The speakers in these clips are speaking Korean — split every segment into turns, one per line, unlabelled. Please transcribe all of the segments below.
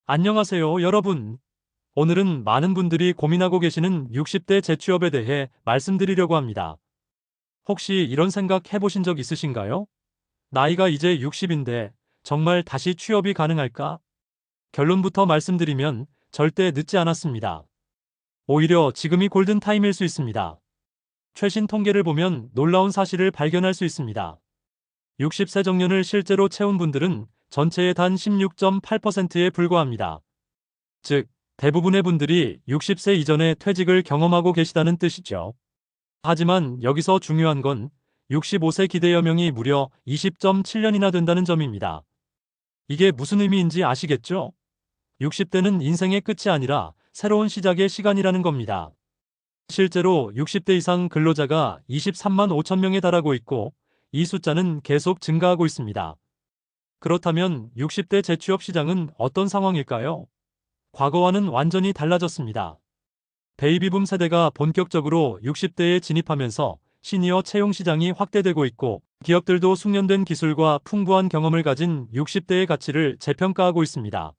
안녕하세요, 여러분. 오늘은 많은 분들이 고민하고 계시는 60대 재취업에 대해 말씀드리려고 합니다. 혹시 이런 생각 해보신 적 있으신가요? 나이가 이제 60인데 정말 다시 취업이 가능할까? 결론부터 말씀드리면 절대 늦지 않았습니다. 오히려 지금이 골든타임일 수 있습니다. 최신 통계를 보면 놀라운 사실을 발견할 수 있습니다. 60세 정년을 실제로 채운 분들은 전체의 단 16.8%에 불과합니다. 즉, 대부분의 분들이 60세 이전에 퇴직을 경험하고 계시다는 뜻이죠. 하지만 여기서 중요한 건 65세 기대여명이 무려 20.7년이나 된다는 점입니다. 이게 무슨 의미인지 아시겠죠? 60대는 인생의 끝이 아니라 새로운 시작의 시간이라는 겁니다. 실제로 60대 이상 근로자가 23만 5천 명에 달하고 있고 이 숫자는 계속 증가하고 있습니다. 그렇다면 60대 재취업 시장은 어떤 상황일까요? 과거와는 완전히 달라졌습니다. 베이비붐 세대가 본격적으로 60대에 진입하면서 시니어 채용 시장이 확대되고 있고 기업들도 숙련된 기술과 풍부한 경험을 가진 60대의 가치를 재평가하고 있습니다.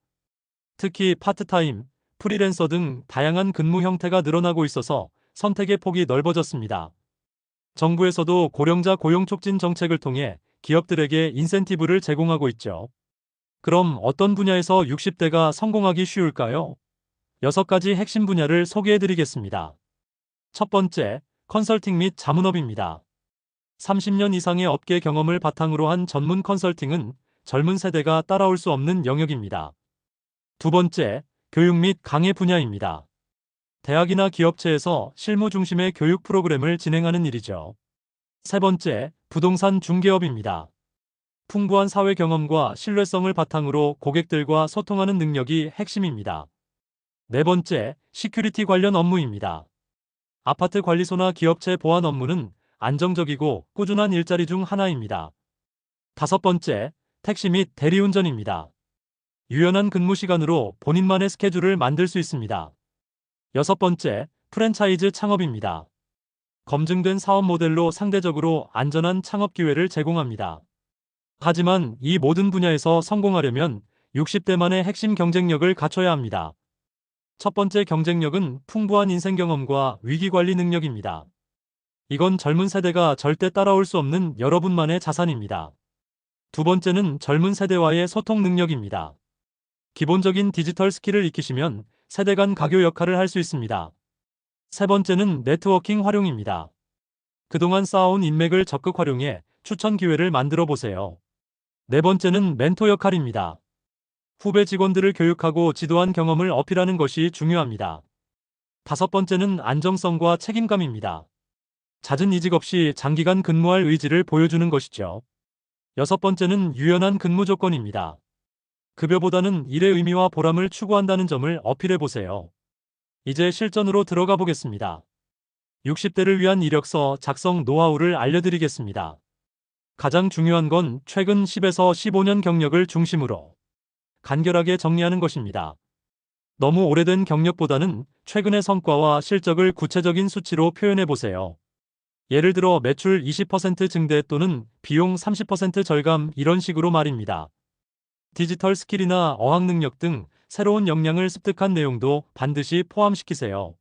특히 파트타임, 프리랜서 등 다양한 근무 형태가 늘어나고 있어서 선택의 폭이 넓어졌습니다. 정부에서도 고령자 고용 촉진 정책을 통해 기업들에게 인센티브를 제공하고 있죠. 그럼 어떤 분야에서 60대가 성공하기 쉬울까요? 6가지 핵심 분야를 소개해 드리겠습니다. 첫 번째, 컨설팅 및 자문업입니다. 30년 이상의 업계 경험을 바탕으로 한 전문 컨설팅은 젊은 세대가 따라올 수 없는 영역입니다. 두 번째, 교육 및 강의 분야입니다. 대학이나 기업체에서 실무 중심의 교육 프로그램을 진행하는 일이죠. 세 번째, 부동산 중개업입니다. 풍부한 사회 경험과 신뢰성을 바탕으로 고객들과 소통하는 능력이 핵심입니다. 네 번째, 시큐리티 관련 업무입니다. 아파트 관리소나 기업체 보안 업무는 안정적이고 꾸준한 일자리 중 하나입니다. 다섯 번째, 택시 및 대리운전입니다. 유연한 근무 시간으로 본인만의 스케줄을 만들 수 있습니다. 여섯 번째, 프랜차이즈 창업입니다. 검증된 사업 모델로 상대적으로 안전한 창업 기회를 제공합니다. 하지만 이 모든 분야에서 성공하려면 60대만의 핵심 경쟁력을 갖춰야 합니다. 첫 번째 경쟁력은 풍부한 인생 경험과 위기관리 능력입니다. 이건 젊은 세대가 절대 따라올 수 없는 여러분만의 자산입니다. 두 번째는 젊은 세대와의 소통 능력입니다. 기본적인 디지털 스킬을 익히시면 세대 간 가교 역할을 할 수 있습니다. 세 번째는 네트워킹 활용입니다. 그동안 쌓아온 인맥을 적극 활용해 추천 기회를 만들어 보세요. 네 번째는 멘토 역할입니다. 후배 직원들을 교육하고 지도한 경험을 어필하는 것이 중요합니다. 다섯 번째는 안정성과 책임감입니다. 잦은 이직 없이 장기간 근무할 의지를 보여주는 것이죠. 여섯 번째는 유연한 근무 조건입니다. 급여보다는 일의 의미와 보람을 추구한다는 점을 어필해 보세요. 이제 실전으로 들어가 보겠습니다. 60대를 위한 이력서 작성 노하우를 알려드리겠습니다. 가장 중요한 건 최근 10에서 15년 경력을 중심으로 간결하게 정리하는 것입니다. 너무 오래된 경력보다는 최근의 성과와 실적을 구체적인 수치로 표현해 보세요. 예를 들어 매출 20% 증대 또는 비용 30% 절감 이런 식으로 말입니다. 디지털 스킬이나 어학 능력 등 새로운 역량을 습득한 내용도 반드시 포함시키세요.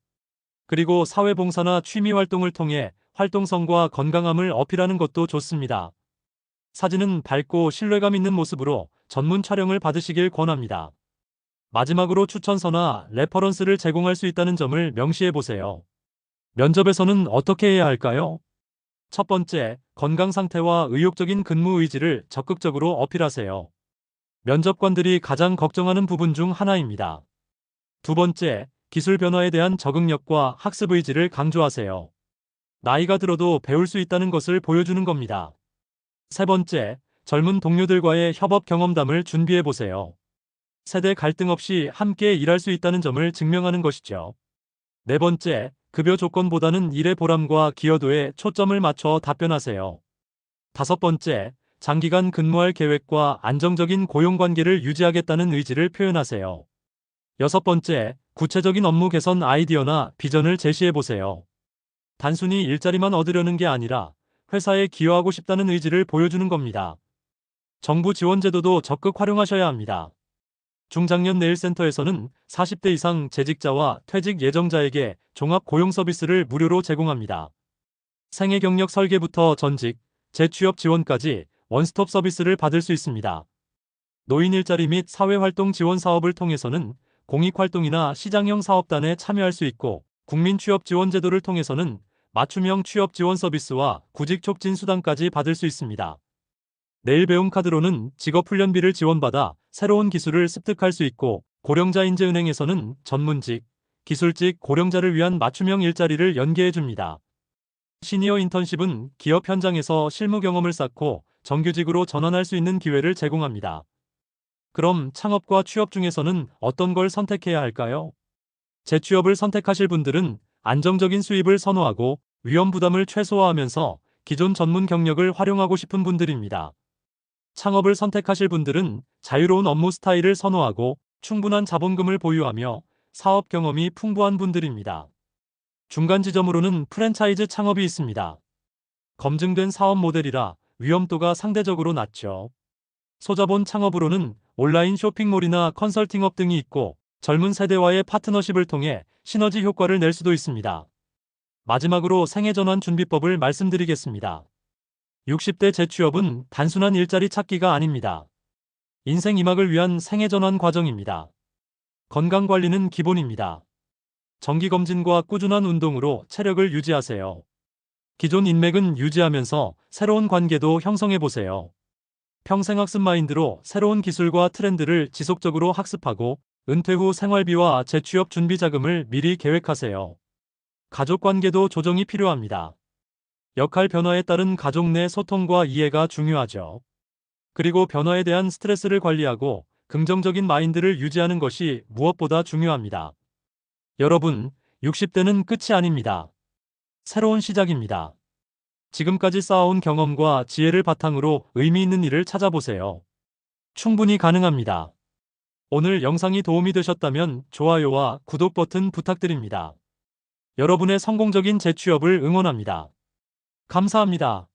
그리고 사회봉사나 취미 활동을 통해 활동성과 건강함을 어필하는 것도 좋습니다. 사진은 밝고 신뢰감 있는 모습으로 전문 촬영을 받으시길 권합니다. 마지막으로 추천서나 레퍼런스를 제공할 수 있다는 점을 명시해 보세요. 면접에서는 어떻게 해야 할까요? 첫 번째, 건강 상태와 의욕적인 근무 의지를 적극적으로 어필하세요. 면접관들이 가장 걱정하는 부분 중 하나입니다. 두 번째, 기술 변화에 대한 적응력과 학습 의지를 강조하세요. 나이가 들어도 배울 수 있다는 것을 보여주는 겁니다. 세 번째, 젊은 동료들과의 협업 경험담을 준비해 보세요. 세대 갈등 없이 함께 일할 수 있다는 점을 증명하는 것이죠. 네 번째, 급여 조건보다는 일의 보람과 기여도에 초점을 맞춰 답변하세요. 다섯 번째, 장기간 근무할 계획과 안정적인 고용 관계를 유지하겠다는 의지를 표현하세요. 여섯 번째, 구체적인 업무 개선 아이디어나 비전을 제시해 보세요. 단순히 일자리만 얻으려는 게 아니라 회사에 기여하고 싶다는 의지를 보여주는 겁니다. 정부 지원 제도도 적극 활용하셔야 합니다. 중장년 네일센터에서는 40대 이상 재직자와 퇴직 예정자에게 종합 고용 서비스를 무료로 제공합니다. 생애 경력 설계부터 전직, 재취업 지원까지 원스톱 서비스를 받을 수 있습니다. 노인 일자리 및 사회활동 지원 사업을 통해서는 공익활동이나 시장형 사업단에 참여할 수 있고, 국민취업지원제도를 통해서는 맞춤형 취업 지원 서비스와 구직 촉진 수당까지 받을 수 있습니다. 내일 배움 카드로는 직업훈련비를 지원받아 새로운 기술을 습득할 수 있고, 고령자인재은행에서는 전문직, 기술직 고령자를 위한 맞춤형 일자리를 연계해 줍니다. 시니어 인턴십은 기업 현장에서 실무 경험을 쌓고 정규직으로 전환할 수 있는 기회를 제공합니다. 그럼 창업과 취업 중에서는 어떤 걸 선택해야 할까요? 재취업을 선택하실 분들은 안정적인 수입을 선호하고 위험 부담을 최소화하면서 기존 전문 경력을 활용하고 싶은 분들입니다. 창업을 선택하실 분들은 자유로운 업무 스타일을 선호하고 충분한 자본금을 보유하며 사업 경험이 풍부한 분들입니다. 중간 지점으로는 프랜차이즈 창업이 있습니다. 검증된 사업 모델이라 위험도가 상대적으로 낮죠. 소자본 창업으로는 온라인 쇼핑몰이나 컨설팅업 등이 있고, 젊은 세대와의 파트너십을 통해 시너지 효과를 낼 수도 있습니다. 마지막으로 생애전환 준비법을 말씀드리겠습니다. 60대 재취업은 단순한 일자리 찾기가 아닙니다. 인생 이막을 위한 생애전환 과정입니다. 건강관리는 기본입니다. 정기검진과 꾸준한 운동으로 체력을 유지하세요. 기존 인맥은 유지하면서 새로운 관계도 형성해보세요. 평생학습 마인드로 새로운 기술과 트렌드를 지속적으로 학습하고, 은퇴 후 생활비와 재취업 준비 자금을 미리 계획하세요. 가족 관계도 조정이 필요합니다. 역할 변화에 따른 가족 내 소통과 이해가 중요하죠. 그리고 변화에 대한 스트레스를 관리하고 긍정적인 마인드를 유지하는 것이 무엇보다 중요합니다. 여러분, 60대는 끝이 아닙니다. 새로운 시작입니다. 지금까지 쌓아온 경험과 지혜를 바탕으로 의미 있는 일을 찾아보세요. 충분히 가능합니다. 오늘 영상이 도움이 되셨다면 좋아요와 구독 버튼 부탁드립니다. 여러분의 성공적인 재취업을 응원합니다. 감사합니다.